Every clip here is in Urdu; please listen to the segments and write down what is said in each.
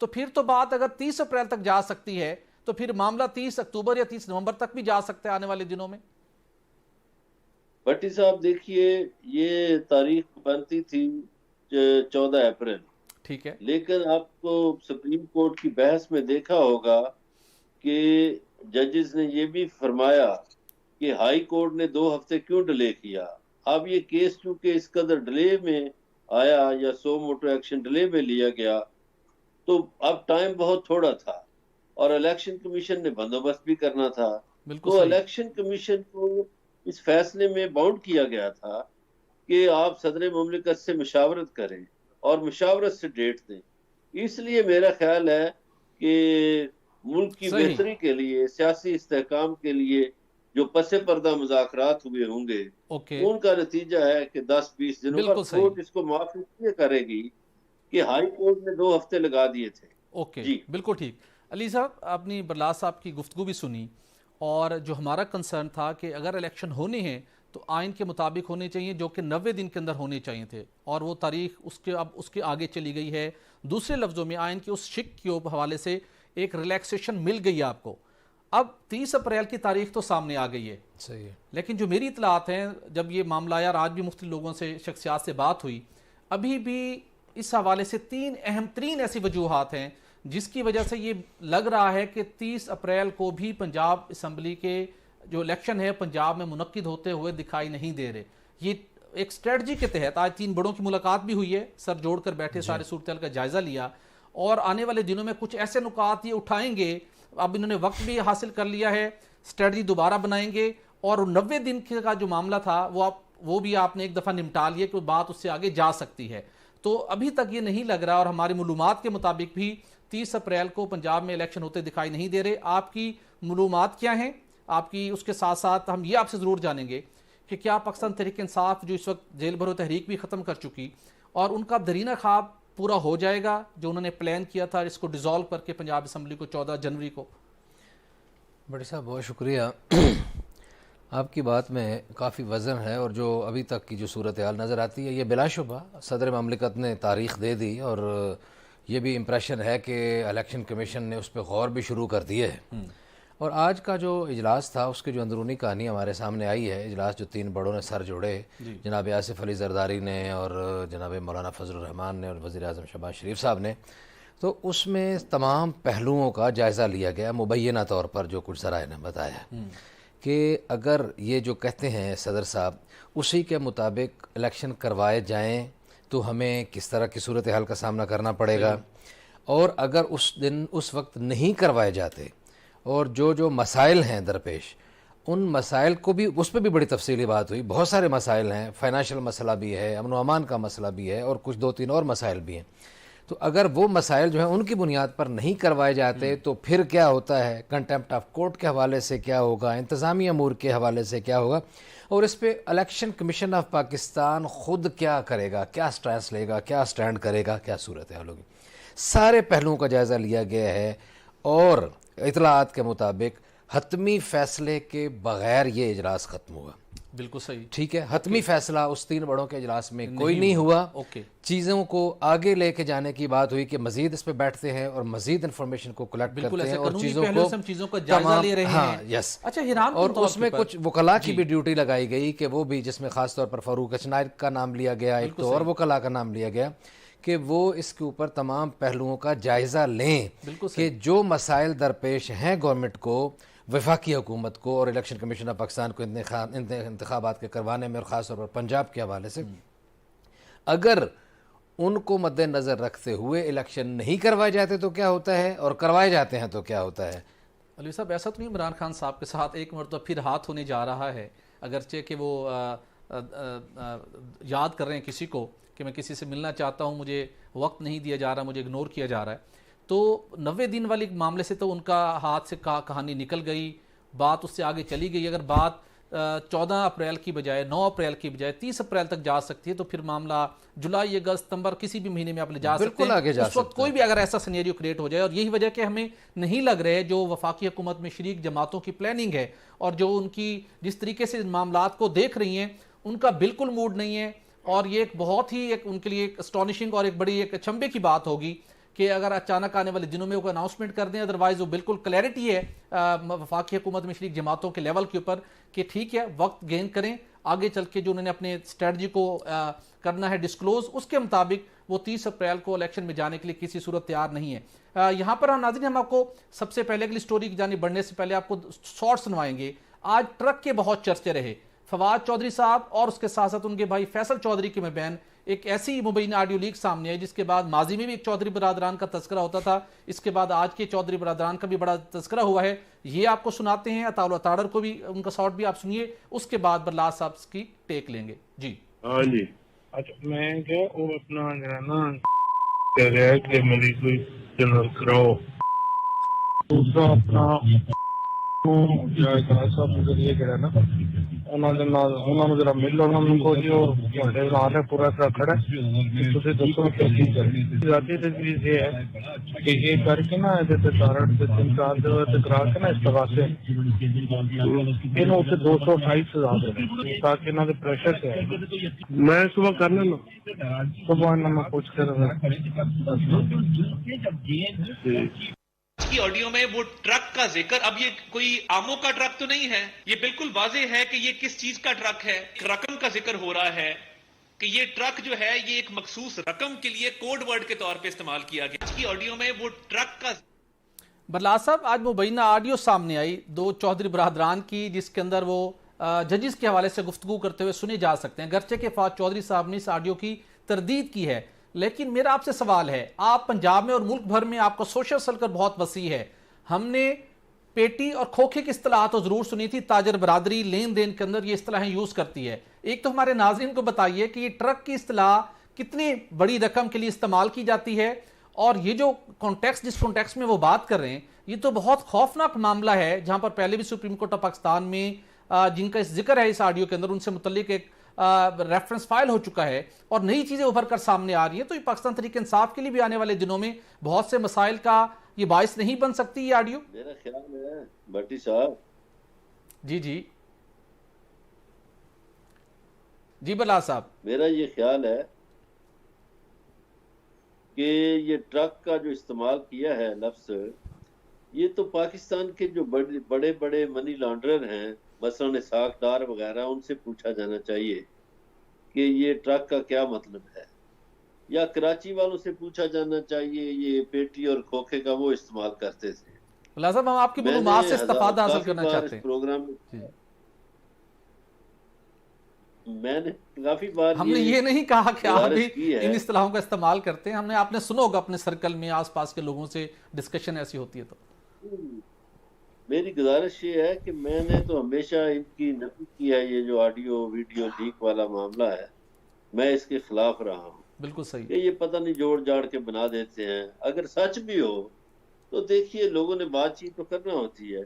تو پھر تو بات اگر 30 اپریل تک جا سکتی ہے تو پھر معاملہ 30 اکتوبر یا 30 نومبر تک بھی جا سکتا ہے آنے والے دنوں میں. بھٹی صاحب دیکھیے، یہ تاریخ بنتی تھی 14 اپریل، ٹھیک ہے. لیکن آپ کو سپریم کورٹ کی بحث میں دیکھا ہوگا کہ ججز نے یہ بھی فرمایا کہ ہائی کورٹ نے 2 ہفتے کیوں ڈیلے کیا. اب یہ کیس چونکہ اس قدر ڈیلے میں آیا یا سو موٹو ایکشن ڈیلے میں لیا گیا تو اب ٹائم بہت تھوڑا تھا اور الیکشن کمیشن نے بندوبست بھی کرنا تھا. بالکل تو صحیح. الیکشن کمیشن کو اس فیصلے میں باؤنڈ کیا گیا تھا کہ آپ صدر مملکت سے مشاورت کریں اور مشاورت سے ڈیٹ دیں. اس لیے میرا خیال ہے کہ ملک کی صحیح. بہتری کے لیے، سیاسی استحکام کے لیے جو پس پردہ مذاکرات ہوئے ہوں گے اوکے. ان کا نتیجہ ہے کہ 10-20 دنوں پر بالکل صحیح. کورٹ اس کو معافی اس لیے کرے گی کہ ہائی کورٹ نے 2 ہفتے لگا دیے تھے. اوکے. جی بالکل ٹھیک. علی صاحب، آپ نے برلاس صاحب کی گفتگو بھی سنی، اور جو ہمارا کنسرن تھا کہ اگر الیکشن ہونے ہیں تو آئین کے مطابق ہونے چاہیے، جو کہ 90 دن کے اندر ہونے چاہیے تھے، اور وہ تاریخ اب اس کے آگے چلی گئی ہے. دوسرے لفظوں میں آئین کے اس شک کے حوالے سے ایک ریلیکسیشن مل گئی ہے آپ کو. اب 30 اپریل کی تاریخ تو سامنے آ گئی ہے. صحیح ہے. لیکن جو میری اطلاعات ہیں، جب یہ معاملہ آیا اور آج بھی مختلف لوگوں سے، شخصیات سے بات ہوئی، ابھی بھی اس حوالے سے 3 اہم ترین ایسی وجوہات ہیں جس کی وجہ سے یہ لگ رہا ہے کہ 30 اپریل کو بھی پنجاب اسمبلی کے جو الیکشن ہے پنجاب میں منعقد ہوتے ہوئے دکھائی نہیں دے رہے. یہ ایک اسٹریٹجی کے تحت آج 3 بڑوں کی ملاقات بھی ہوئی ہے، سر جوڑ کر بیٹھے، سارے صورتحال کا جائزہ لیا، اور آنے والے دنوں میں کچھ ایسے نکات یہ اٹھائیں گے. اب انہوں نے وقت بھی حاصل کر لیا ہے، اسٹریٹجی دوبارہ بنائیں گے، اور 90 دن کا جو معاملہ تھا وہ بھی آپ نے ایک دفعہ نمٹا لیا کہ بات اس سے آگے جا سکتی ہے. تو ابھی تک یہ نہیں لگ رہا، اور ہماری معلومات کے مطابق بھی 30 اپریل کو پنجاب میں الیکشن ہوتے دکھائی نہیں دے رہے. آپ کی معلومات کیا ہیں؟ آپ کی اس کے ساتھ ساتھ ہم یہ آپ سے ضرور جانیں گے کہ کیا پاکستان تحریک انصاف جو اس وقت جیل بھرو تحریک بھی ختم کر چکی، اور ان کا درینہ خواب پورا ہو جائے گا جو انہوں نے پلان کیا تھا اس کو ڈیزالو کر کے پنجاب اسمبلی کو 14 جنوری کو؟ بڑی صاحب بہت شکریہ. آپ کی بات میں کافی وزن ہے، اور جو ابھی تک کی جو صورتحال نظر آتی ہے، یہ بلا شبہ صدر مملکت نے تاریخ دے دی، اور یہ بھی امپریشن ہے کہ الیکشن کمیشن نے اس پہ غور بھی شروع کر دیے ہے. اور آج کا جو اجلاس تھا اس کی جو اندرونی کہانی ہمارے سامنے آئی ہے، اجلاس جو 3 بڑوں نے سر جوڑے، جناب آصف علی زرداری نے، اور جناب مولانا فضل الرحمان نے، اور وزیر اعظم شہباز شریف صاحب نے، تو اس میں تمام پہلوؤں کا جائزہ لیا گیا. مبینہ طور پر جو کچھ ذرائع نے بتایا کہ اگر یہ جو کہتے ہیں صدر صاحب اسی کے مطابق الیکشن کروائے جائیں تو ہمیں کس طرح کی صورتحال کا سامنا کرنا پڑے گا، اور اگر اس وقت نہیں کروائے جاتے اور جو مسائل ہیں درپیش، ان مسائل کو بھی، اس پہ بھی بڑی تفصیلی بات ہوئی. بہت سارے مسائل ہیں، فائنانشل مسئلہ بھی ہے، امن و امان کا مسئلہ بھی ہے، اور کچھ 2-3 اور مسائل بھی ہیں. تو اگر وہ مسائل جو ہیں ان کی بنیاد پر نہیں کروائے جاتے تو پھر کیا ہوتا ہے، کنٹیمپٹ آف کورٹ کے حوالے سے کیا ہوگا، انتظامی امور کے حوالے سے کیا ہوگا، اور اس پہ الیکشن کمیشن آف پاکستان خود کیا کرے گا، کیا سٹانس لے گا، کیا سٹینڈ کرے گا، کیا صورتحال ہوگی. سارے پہلوؤں کا جائزہ لیا گیا ہے، اور اطلاعات کے مطابق حتمی فیصلے کے بغیر یہ اجلاس ختم ہوا. بالکل صحیح. ٹھیک ہے، حتمی فیصلہ اس 3 بڑوں کے اجلاس میں کوئی نہیں ہوا. چیزوں کو آگے لے کے جانے کی بات ہوئی کہ مزید اس پہ بیٹھتے ہیں اور مزید انفارمیشن کو کلیکٹ کرتے ہیں، اور چیزوں کو جائزہ لے رہے ہیں. ہاں یس. اچھا، اور اس میں کچھ وکلاء کی بھی ڈیوٹی لگائی گئی کہ وہ بھی، جس میں خاص طور پر فاروق اچنائر کا نام لیا گیا، ایک تو اور وکلاء کا نام لیا گیا، کہ وہ اس کے اوپر تمام پہلوؤں کا جائزہ لیں کہ جو مسائل درپیش ہیں گورنمنٹ کو، وفاقی حکومت کو، اور الیکشن کمیشن آف پاکستان کو انتخابات کے کروانے میں، اور خاص طور پر پنجاب کے حوالے سے، اگر ان کو مد نظر رکھتے ہوئے الیکشن نہیں کروائے جاتے تو کیا ہوتا ہے، اور کروائے جاتے ہیں تو کیا ہوتا ہے. علی صاحب، ایسا تو نہیں عمران خان صاحب کے ساتھ ایک مرتبہ پھر ہاتھ ہونے جا رہا ہے، اگرچہ کہ وہ یاد کر رہے ہیں کسی کو کہ میں کسی سے ملنا چاہتا ہوں، مجھے وقت نہیں دیا جا رہا، مجھے اگنور کیا جا رہا ہے. تو 90 دن والی معاملے سے تو ان کا ہاتھ سے کہانی نکل گئی، بات اس سے آگے چلی گئی. اگر بات 14 اپریل کی بجائے، 9 اپریل کی بجائے 30 اپریل تک جا سکتی ہے تو پھر معاملہ جولائی، اگست، ستمبر کسی بھی مہینے میں آپ لے جا سکتے ہیں. اس وقت کوئی بھی اگر ایسا سینیریو کریٹ ہو جائے، اور یہی وجہ کہ ہمیں نہیں لگ رہے جو وفاقی حکومت میں شریک جماعتوں کی پلاننگ ہے اور جو ان کی جس طریقے سے معاملات کو دیکھ رہی ہیں، ان کا بالکل موڈ نہیں ہے. اور یہ ایک بہت ہی ان کے لیے ایک اسٹانشنگ اور ایک بڑی ایک اچنبے کی بات ہوگی کہ اگر اچانک آنے والے دنوں میں وہ اناؤنسمنٹ کر دیں، ادروائز وہ بالکل کلیئرٹی ہے وفاقی حکومت میں شریک جماعتوں کے لیول کے اوپر کہ ٹھیک ہے وقت گین کریں، آگے چل کے جو انہوں نے اپنے اسٹریٹجی کو کرنا ہے ڈسکلوز، اس کے مطابق وہ 30 اپریل کو الیکشن میں جانے کے لیے کسی صورت تیار نہیں ہے۔ یہاں پر ہم ناظرین، ہم آپ کو سب سے پہلے اگلی سٹوری کی جانب بڑھنے سے پہلے آپ کو شارٹ سنوائیں گے۔ آج ٹرک کے بہت چرچے رہے، فواد چودھری صاحب اور اس کے ساتھ ساتھ ان کے بھائی فیصل چودھری کے مابین ایک ایسی مبینہ آڈیو لیک سامنے آئی جس کے بعد ماضی میں بھی ایک چودھری برادران کا تذکرہ ہوتا تھا، اس کے بعد آج کے چودھری برادران کا بھی بڑا تذکرہ ہوا ہے، یہ آپ کو سناتے ہیں۔ اطاول اطاڑر کو بھی ان کا شارٹ بھی آپ سنیے، اس کے بعد برلاس صاحب کی ٹیک لیں گے۔ جی ہاں جی، اچھا میں کیا وہ اپنا نا کہہ رہا ہے کہ میری کوئی جنرل کراؤ، دوسرا اپنا صاحب مجھے یہ کہہ رہا نا انہوں نے ذرا مل انہوں کو جو نال ہے پورا طرح کھڑا ہے دسو ذاتی تجویز یہ ہے کہ یہ کر کے نا تارٹ سے 3-4 کرا کے نا استغاثے انہوں سے 228 سزا دے تاکہ انہوں نے پریشر سے میں صبح کرنا نا صبح انہوں نے پوچھ کر کی آڈیو میں وہ ٹرک کا ذکر، اب یہ کوئی آموں کا ٹرک تو نہیں ہے، یہ بالکل واضح ہے کہ یہ کس چیز کا ٹرک ہے۔ رقم کا ذکر ہو رہا ہے کہ یہ ٹرک جو ہے یہ ایک مخصوص رقم کے لیے کوڈ ورڈ کے طور پہ استعمال کیا گیا۔ آج کی آڈیو میں وہ ٹرک کا برلاس صاحب، آج مبینہ آڈیو سامنے آئی دو چودھری برادران کی، جس کے اندر وہ ججز کے حوالے سے گفتگو کرتے ہوئے سنے جا سکتے ہیں، گرچہ کہ فواد چودھری صاحب نے اس آڈیو کی تردید کی ہے، لیکن میرا آپ سے سوال ہے، آپ پنجاب میں اور ملک بھر میں آپ کا سوشل سرکل بہت وسیع ہے، ہم نے پیٹی اور کھوکھے کی اصطلاحات تو ضرور سنی تھی، تاجر برادری لین دین کے اندر یہ اصطلاحیں یوز کرتی ہے، ایک تو ہمارے ناظرین کو بتائیے کہ یہ ٹرک کی اصطلاح کتنی بڑی رقم کے لیے استعمال کی جاتی ہے، اور یہ جو کانٹیکس جس کانٹیکس میں وہ بات کر رہے ہیں یہ تو بہت خوفناک معاملہ ہے، جہاں پر پہلے بھی سپریم کورٹ آف پاکستان میں جن کا ذکر ہے اس آڈیو کے اندر ان سے متعلق ایک ریفرنس فائل ہو چکا ہے اور نئی چیزیں ابھر کر سامنے آ رہی ہیں، تو یہ پاکستان تحریک انصاف کے لیے بھی آنے والے دنوں میں بہت سے مسائل کا یہ باعث نہیں بن سکتی یہ آڈیو؟ میرا خیال ہے بھٹی صاحب جی برلاس صاحب، میرا یہ خیال ہے کہ یہ ٹرک کا جو استعمال کیا ہے لفظ، یہ تو پاکستان کے جو بڑے بڑے منی لانڈرر ہیں مثلاً اسحاق ڈار وغیرہ، ان سے پوچھا جانا چاہیے کہ یہ ٹرک کا کیا مطلب ہے، یا کراچی والوں سے پوچھا جانا چاہیے یہ پیٹی اور کھوکھے کا وہ استعمال کرتے تھے۔ برلاس صاحب، ہم آپ کی معلومات سے استفادہ حاصل کرنا چاہتے ہیں۔ پروگرام میں نے کافی بار ہم نے یہ نہیں کہا کہ آپ بھی ان اصطلاحوں کا استعمال کرتے ہیں، ہم نے آپ نے سنو گا اپنے سرکل میں آس پاس کے لوگوں سے ڈسکشن ایسی ہوتی ہے تو میری گزارش یہ ہے کہ میں نے تو ہمیشہ ان کی نفی کی ہے، یہ جو آڈیو ویڈیو لیک والا معاملہ ہے میں اس کے خلاف رہا ہوں۔ بالکل صحیح، کہ یہ پتہ نہیں جوڑ جاڑ کے بنا دیتے ہیں، اگر سچ بھی ہو تو دیکھیے لوگوں نے بات چیت تو کرنا ہوتی ہے۔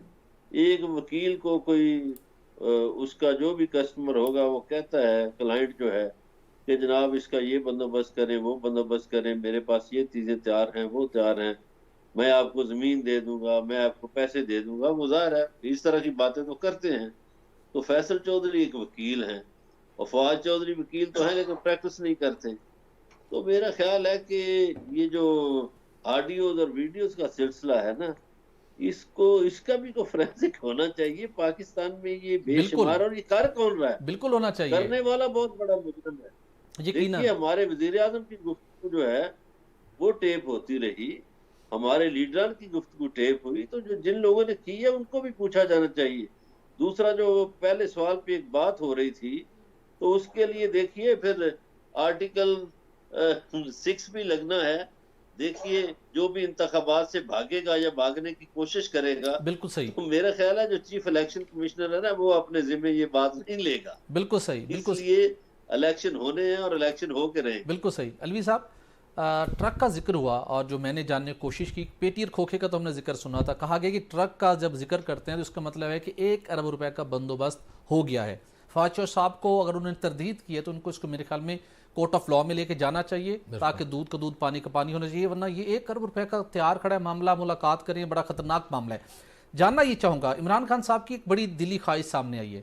ایک وکیل کو کوئی اس کا جو بھی کسٹمر ہوگا وہ کہتا ہے کلائنٹ جو ہے کہ جناب اس کا یہ بندوبست کریں وہ بندوبست کریں، میرے پاس یہ چیزیں تیار ہیں وہ تیار ہیں، میں آپ کو زمین دے دوں گا، میں آپ کو پیسے دے دوں گا، وہ ظاہر ہے اس طرح کی باتیں تو کرتے ہیں۔ تو فیصل چودھری ایک وکیل ہیں اور فواد چودھری وکیل تو ہیں لیکن پریکٹس نہیں کرتے، تو میرا خیال ہے کہ یہ جو آڈیوز اور ویڈیوز کا سلسلہ ہے نا، اس کا بھی کوئی فرینسک ہونا چاہیے پاکستان میں، یہ بے شمار، اور یہ کر کون رہا ہے؟ بالکل ہونا چاہیے، کرنے والا بہت بڑا مجرم ہے۔ دیکھیے ہمارے وزیر اعظم کی گفتگو جو ہے وہ ٹیپ ہوتی رہی، ہمارے لیڈران کی گفتگو ٹیپ ہوئی، تو جو جن لوگوں نے کی ہے ان کو بھی پوچھا جانا چاہیے۔ دوسرا جو پہلے سوال پہ ایک بات ہو رہی تھی تو اس کے لیے دیکھیے پھر آرٹیکل 6 بھی لگنا ہے، دیکھیے جو بھی انتخابات سے بھاگے گا یا بھاگنے کی کوشش کرے گا، بالکل صحیح، تو میرا خیال ہے جو چیف الیکشن کمشنر ہے نا وہ اپنے ذمہ یہ بات نہیں لے گا۔ بالکل صحیح، بالکل اس لیے الیکشن ہونے ہیں اور الیکشن ہو کے رہیں۔ بالکل صحیح۔ الوی صاحب، ٹرک کا ذکر ہوا اور جو میں نے جاننے کی کوشش کی، پیٹی اور کھوکھے کا تو ہم نے ذکر سنا تھا، کہا گیا کہ ٹرک کا جب ذکر کرتے ہیں تو اس کا مطلب ہے کہ 1 ارب روپے کا بندوبست ہو گیا ہے۔ فواد چودھری صاحب کو اگر انہوں نے تردید کی ہے تو ان کو اس کو میرے خیال میں کورٹ آف لا میں لے کے جانا چاہیے، تاکہ دودھ کا دودھ پانی کا پانی ہونا چاہیے، ورنہ یہ 1 ارب روپے کا تیار کھڑا ہے معاملہ، ملاقات کریں، بڑا خطرناک معاملہ ہے۔ جاننا یہ چاہوں گا، عمران خان صاحب کی ایک بڑی دلی خواہش سامنے آئی ہے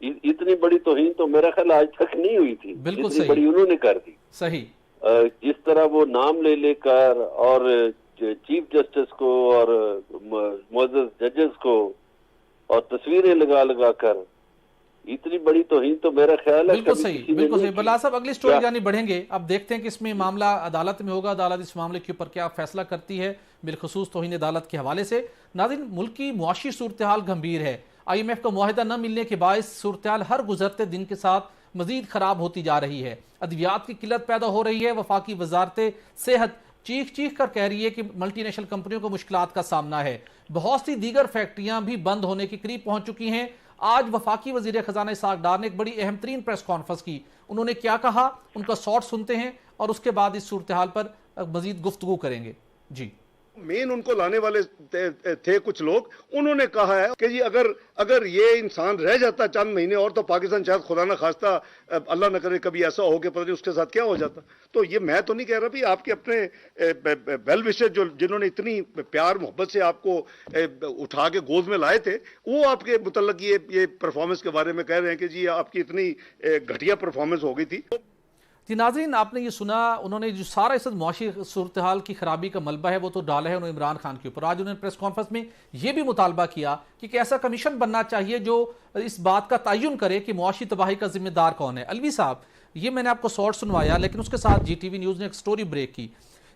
اتنی بڑی توہین تو میرا خیال آج تک نہیں ہوئی تھی بالکل جتنی صحیح، بڑی انہوں نے کر دی. صحیح. جس طرح وہ نام لے لے کر اور چیف جسٹس کو اور معزز ججز کو اور تصویریں لگا لگا کر اتنی بڑی توہین تو میرا خیال ہے بالکل صحیح، بالکل صحیح. بلا صاحب اگلی سٹوری جانی بڑھیں گے. اب دیکھتے ہیں کہ اس میں معاملہ عدالت میں ہوگا، عدالت اس معاملے کے اوپر کیا فیصلہ کرتی ہے بالخصوص توہین عدالت کے حوالے سے. ناظرین، ملک کی معاشی صورتحال گمبھیر ہے. آئی ایم ایف کا معاہدہ نہ ملنے کے باعث صورتحال ہر گزرتے دن کے ساتھ مزید خراب ہوتی جا رہی ہے. ادویات کی قلت پیدا ہو رہی ہے. وفاقی وزارت صحت چیخ چیخ کر کہہ رہی ہے کہ ملٹی نیشنل کمپنیوں کو مشکلات کا سامنا ہے. بہت سی دیگر فیکٹریاں بھی بند ہونے کے قریب پہنچ چکی ہیں. آج وفاقی وزیر خزانہ اسحاق ڈار نے ایک بڑی اہم ترین پریس کانفرنس کی. انہوں نے کیا کہا، ان کا شارٹ سنتے ہیں اور اس کے بعد اس صورتحال پر مزید گفتگو کریں گے. جی، مین ان کو لانے والے تھے کچھ لوگ، انہوں نے کہا ہے کہ جی اگر یہ انسان رہ جاتا چند مہینے اور تو پاکستان شاید خدا نہ خواستہ اللہ نہ کرے کبھی ایسا ہو کہ پتہ نہیں اس کے ساتھ کیا ہو جاتا. تو یہ میں تو نہیں کہہ رہا بھی آپ کے اپنے ویل وشر جنہوں نے اتنی پیار محبت سے آپ کو اٹھا کے گود میں لائے تھے، وہ آپ کے متعلق یہ پرفارمنس کے بارے میں کہہ رہے ہیں کہ جی آپ کی اتنی گھٹیا پرفارمنس ہو گئی تھی. جی ناظرین، آپ نے یہ سنا، انہوں نے جو سارا اس معاشی صورتحال کی خرابی کا ملبہ ہے وہ تو ڈالا ہے انہوں نے عمران خان کے اوپر. آج انہوں نے پریس کانفرنس میں یہ بھی مطالبہ کیا کہ ایک ایسا کمیشن بننا چاہیے جو اس بات کا تعین کرے کہ معاشی تباہی کا ذمہ دار کون ہے. الوی صاحب، یہ میں نے آپ کو شارٹ سنوایا، لیکن اس کے ساتھ جی ٹی وی نیوز نے ایک سٹوری بریک کی.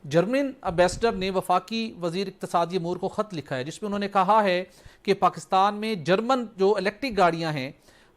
جرمن امبیسڈر نے وفاقی وزیر اقتصادی امور کو خط لکھا ہے جس میں انہوں نے کہا ہے کہ پاکستان میں جرمن جو الیکٹرک گاڑیاں ہیں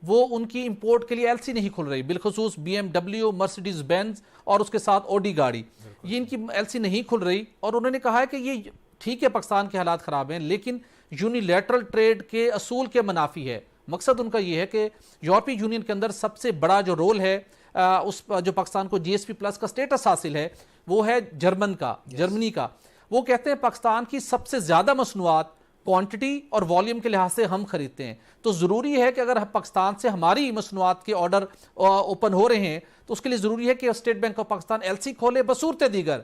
وہ ان کی امپورٹ کے لیے ایل سی نہیں کھل رہی، بالخصوص B M W, Mercedes Benz اور اس کے ساتھ اوڈی گاڑی، یہ ان کی ایل سی نہیں کھل رہی. اور انہوں نے کہا ہے کہ یہ ٹھیک ہے پاکستان کے حالات خراب ہیں لیکن یونیلیٹرل ٹریڈ کے اصول کے منافی ہے. مقصد ان کا یہ ہے کہ یورپی یونین کے اندر سب سے بڑا جو رول ہے اس جو پاکستان کو جی ایس پی پلس کا سٹیٹس حاصل ہے وہ ہے جرمنی کا. وہ کہتے ہیں پاکستان کی سب سے زیادہ مصنوعات کوانٹٹی اور والیوم کے لحاظ سے ہم خریدتے ہیں، تو ضروری ہے کہ اگر پاکستان سے ہماری مصنوعات کے آرڈر اوپن ہو رہے ہیں تو اس کے لیے ضروری ہے کہ State Bank of Pakistan L C کھولے. بصورت دیگر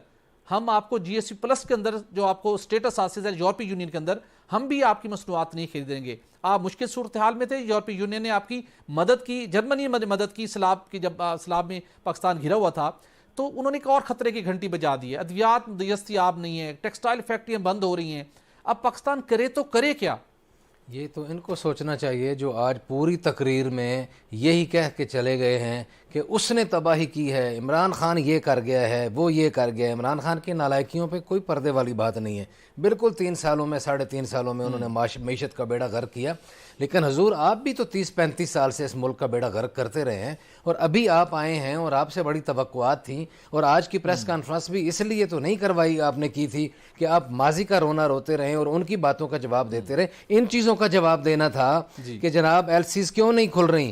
ہم آپ کو جی ایس پی پلس کے اندر جو آپ کو سٹیٹس حاصل ہے یورپی یونین کے اندر، ہم بھی آپ کی مصنوعات نہیں خریدیں گے. آپ مشکل صورتحال میں تھے، یورپی یونین نے آپ کی مدد کی، جرمنی مدد کی سیلاب کی، جب سیلاب میں پاکستان گھرا ہوا تھا تو انہوں نے ایک اور خطرے کی گھنٹی بجا دی ہے. ادویات دستیاب نہیں ہے، ٹیکسٹائل فیکٹریاں بند ہو رہی ہیں. اب پاکستان کرے تو کرے کیا؟ یہ تو ان کو سوچنا چاہیے جو آج پوری تقریر میں یہی کہہ کے چلے گئے ہیں کہ اس نے تباہی کی ہے، عمران خان یہ کر گیا ہے، وہ یہ کر گیا ہے. عمران خان کی نالائکیوں پہ کوئی پردے والی بات نہیں ہے. بالکل 3 سالوں میں 3.5 سالوں میں انہوں نے معیشت کا بیڑا غرق کیا. لیکن حضور آپ بھی تو 30-35 سال سے اس ملک کا بیڑا غرق کرتے رہے ہیں اور ابھی آپ آئے ہیں اور آپ سے بڑی توقعات تھیں. اور آج کی پریس کانفرنس بھی اس لیے تو نہیں کروائی آپ نے کی تھی کہ آپ ماضی کا رونا روتے رہیں اور ان کی باتوں کا جواب دیتے رہیں. ان چیزوں کا جواب دینا تھا کہ جناب ایل سیز کیوں نہیں کھل رہی.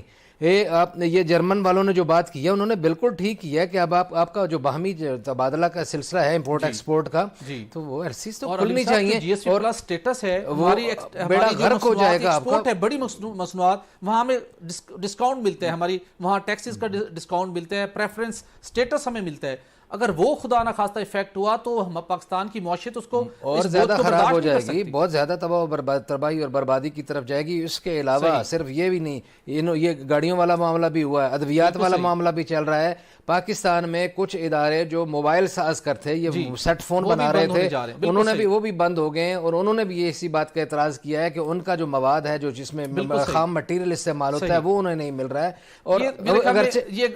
آپ نے یہ جرمن والوں نے جو بات کی ہے انہوں نے بالکل ٹھیک کیا ہے کہ اب آپ کا جو باہمی تبادلہ کا سلسلہ ہے امپورٹ ایکسپورٹ کا تو وہ ایل سیز تو کھلنی چاہیے اور سٹیٹس ہے ہماری بیڑا غرق ہو جائے گا. آپ کا بڑی مصنوعات وہاں ہمیں ڈسکاؤنٹ ملتا ہے، ہماری وہاں ٹیکسز کا ڈسکاؤنٹ ملتا ہے، پریفرنس سٹیٹس ہمیں ملتا ہے. اگر وہ خدا نہ خواستہ ایفیکٹ ہوا تو پاکستان کی معیشت اس کو اور زیادہ خراب ہو جائے گی، بہت زیادہ تباہی اور بربادی کی طرف جائے گی. اس کے علاوہ صرف یہ بھی نہیں، یہ گاڑیوں والا معاملہ بھی ہوا ہے، ادویات والا معاملہ بھی چل رہا ہے. پاکستان میں کچھ ادارے جو موبائل ساز کرتے یہ سیٹ فون بنا رہے تھے، انہوں نے بھی وہ بھی بند ہو گئے ہیں اور انہوں نے بھی یہ اسی بات کا اعتراض کیا ہے کہ ان کا جو مواد ہے جو جس میں خام مٹیریل استعمال ہوتا ہے وہ انہیں نہیں مل رہا ہے. اور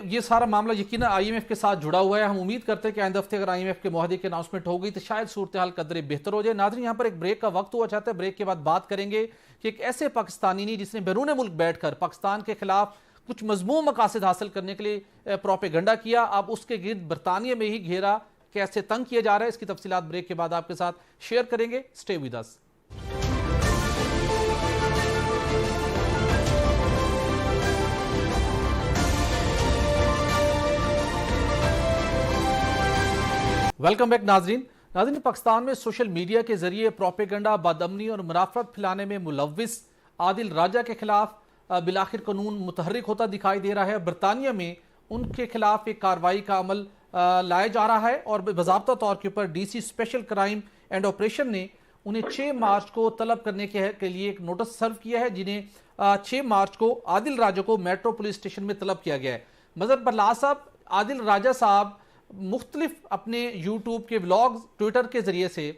یہ سارا معاملہ یقینا آئی ایم ایف کے ساتھ جڑا ہوا ہے. ہم امید کرتے ہیں کہ آئندہ ہفتے اگر آئی ایم ایف کے معاہدے کی اناؤنسمنٹ ہو گئی تو شاید صورتحال قدرے بہتر ہو جائے. ناظرین، یہاں پر ایک بریک کا وقت ہوا چاہتا ہے، بریک کے بعد بات کریں گے کہ ایک ایسے پاکستانی نہیں جس نے بیرون ملک بیٹھ کر پاکستان کے خلاف کچھ مذموم مقاصد حاصل کرنے کے لیے پروپیگنڈا کیا، اب اس کے گرد برطانیہ میں ہی گھیرا کیسے تنگ کیا جا رہا ہے. اس کی تفصیلات بریک کے بعد آپ کے ساتھ شیئر کریں گے. Stay with us. Welcome back ناظرین. پاکستان میں سوشل میڈیا کے ذریعے پروپیگنڈا، بدامنی اور منافرت پھیلانے میں ملوث عادل راجہ کے خلاف بالآخر قانون متحرک ہوتا دکھائی دے رہا ہے. برطانیہ میں ان کے خلاف ایک کارروائی کا عمل لایا جا رہا ہے اور باضابطہ طور کے اوپر D C special crime and operation نے انہیں 6 مارچ کو طلب کرنے کے لیے ایک نوٹس سرو کیا ہے، جنہیں 6 مارچ کو عادل راجہ کو میٹرو پولیس اسٹیشن میں طلب کیا گیا ہے۔ مظہر برلا صاحب، عادل راجہ صاحب مختلف اپنے یوٹیوب کے ولاگز، ٹویٹر کے ذریعے سے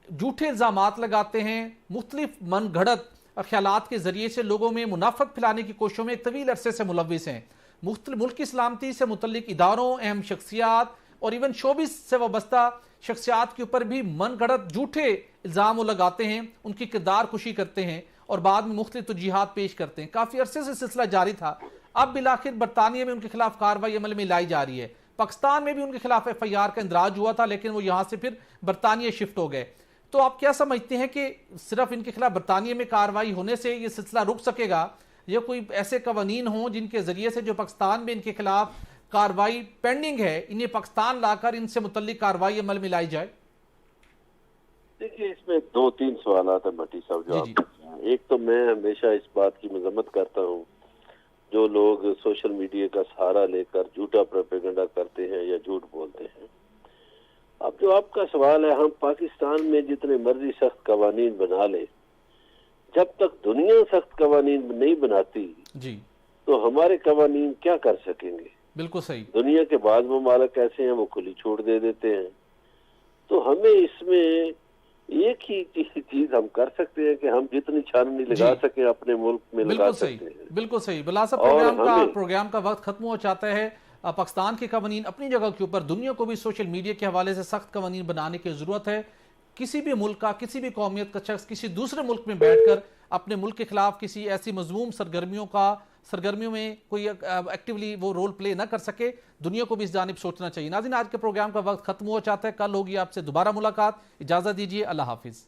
جھوٹے الزامات لگاتے ہیں، مختلف من گھڑت خیالات کے ذریعے سے لوگوں میں منافقت پھیلانے کی کوششوں میں ایک طویل عرصے سے ملوث ہیں۔ مختلف ملک کی سلامتی سے متعلق اداروں، اہم شخصیات اور ایون شوبز سے وابستہ شخصیات کے اوپر بھی من گھڑت جھوٹے الزام لگاتے ہیں، ان کی کردار کشی کرتے ہیں اور بعد میں مختلف توجیحات پیش کرتے ہیں۔ کافی عرصے سے سلسلہ جاری تھا، اب بالآخر برطانیہ میں ان کے خلاف کارروائی عمل میں لائی جا رہی ہے۔ پاکستان میں بھی ان کے خلاف FIR کا اندراج ہوا تھا، لیکن وہ یہاں سے پھر برطانیہ شفٹ ہو گئے۔ تو آپ کیا سمجھتے ہیں کہ صرف ان کے خلاف برطانیہ میں کارروائی ہونے سے یہ سلسلہ رک سکے گا، یا کوئی ایسے قوانین ہوں جن کے ذریعے سے جو پاکستان میں ان کے خلاف کارروائی پینڈنگ ہے، انہیں پاکستان لا کر ان سے متعلق کارروائی عمل میں لائی جائے؟ دیکھیے، اس میں 2-3 سوالات ہیں بھٹی صاحب جو آپ کرتے ہیں۔ ایک تو میں ہمیشہ اس بات کی مذمت کرتا ہوں جو لوگ سوشل میڈیا کا سہارا لے کر جھوٹا پروپیگنڈا کرتے ہیں یا جھوٹ بولتے ہیں۔ اب جو آپ کا سوال ہے، ہم پاکستان میں جتنے مرضی سخت قوانین بنا لیں، جب تک دنیا سخت قوانین نہیں بناتی جی تو ہمارے قوانین کیا کر سکیں گے؟ بالکل صحیح۔ دنیا کے بعض ممالک ایسے ہیں وہ کھلی چھوٹ دے دیتے ہیں، تو ہمیں اس میں ایک ہی چیز ہم کر سکتے ہیں کہ ہم جتنی چھاننی لگا سکیں اپنے ملک میں لگا سکتے ہیں۔ بالکل صحیح۔ برلا صاحب، پروگرام کا وقت ختم ہو چاہتا ہے۔ پاکستان کے قوانین اپنی جگہ کے اوپر، دنیا کو بھی سوشل میڈیا کے حوالے سے سخت قوانین بنانے کی ضرورت ہے۔ کسی بھی ملک کا، کسی بھی قومیت کا شخص کسی دوسرے ملک میں بیٹھ کر اپنے ملک کے خلاف کسی ایسی مذموم سرگرمیوں میں کوئی ایکٹیولی وہ رول پلے نہ کر سکے، دنیا کو بھی اس جانب سوچنا چاہیے۔ ناظرین، آج کے پروگرام کا وقت ختم ہو چاہتا ہے، کل ہوگی آپ سے دوبارہ ملاقات، اجازت دیجیے، اللہ حافظ۔